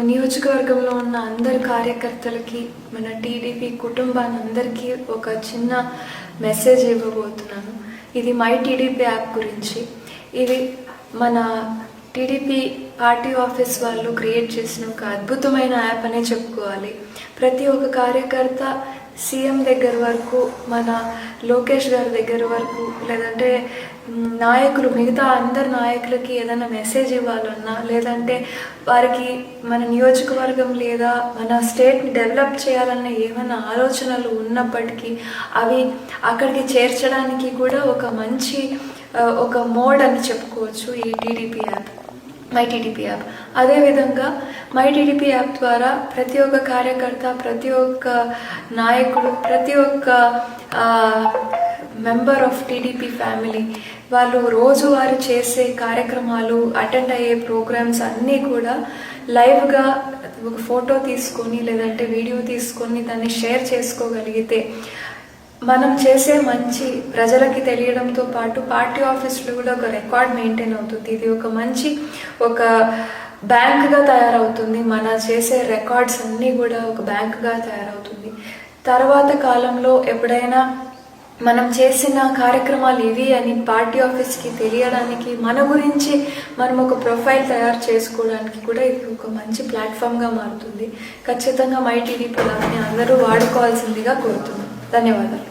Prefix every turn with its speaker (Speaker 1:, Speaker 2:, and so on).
Speaker 1: నియోజకవర్గంలో ఉన్న అందరు కార్యకర్తలకి, మన టీడీపీ కుటుంబాన్ని అందరికీ ఒక చిన్న మెసేజ్ ఇవ్వబోతున్నాను. ఇది మై టీడీపీ యాప్ గురించి. ఇది మన టీడీపీ పార్టీ ఆఫీస్ వాళ్ళు క్రియేట్ చేసిన ఒక అద్భుతమైన యాప్ అనే చెప్పుకోవాలి. ప్రతి ఒక్క కార్యకర్త సీఎం దగ్గర వరకు, మన లోకేష్ గారి దగ్గర వరకు, లేదంటే నాయకులు, మిగతా అందరు నాయకులకి ఏదైనా మెసేజ్ ఇవ్వాలన్నా, లేదంటే వారికి మన నియోజకవర్గం లేదా మన స్టేట్ని డెవలప్ చేయాలన్న ఏమైనా ఆలోచనలు ఉన్నప్పటికీ అవి అక్కడికి చేర్చడానికి కూడా ఒక మంచి ఒక మోడ్ అని చెప్పుకోవచ్చు ఈ TDP app, my TDP app. అదేవిధంగా మై టీడీపీ యాప్ ద్వారా ప్రతి ఒక్క కార్యకర్త, ప్రతి ఒక్క నాయకుడు, ప్రతి ఒక్క మెంబర్ ఆఫ్ టీడీపీ ఫ్యామిలీ వాళ్ళు రోజువారీ చేసే కార్యక్రమాలు, అటెండ్ అయ్యే ప్రోగ్రామ్స్ అన్నీ కూడా లైవ్గా ఒక ఫోటో తీసుకొని లేదంటే వీడియో తీసుకొని దాన్ని షేర్ చేసుకోగలిగితే మనం చేసే మంచి ప్రజలకి తెలియడంతో పాటు పార్టీ ఆఫీస్లో కూడా ఒక రికార్డ్ మెయింటైన్ అవుతుంది. ఇది ఒక మంచి ఒక బ్యాంక్గా తయారవుతుంది. మన చేసే రికార్డ్స్ అన్నీ కూడా ఒక బ్యాంక్గా తయారవుతుంది. తర్వాత కాలంలో ఎప్పుడైనా మనం చేసిన కార్యక్రమాలు ఇవి అని పార్టీ ఆఫీస్కి తెలియడానికి, మన గురించి మనం ఒక ప్రొఫైల్ తయారు చేసుకోవడానికి కూడా ఇది ఒక మంచి ప్లాట్ఫామ్గా మారుతుంది. ఖచ్చితంగా మై టీడీపీ యాప్ని అందరూ వాడుకోవాల్సిందిగా కోరుతున్నాను. ధన్యవాదాలు.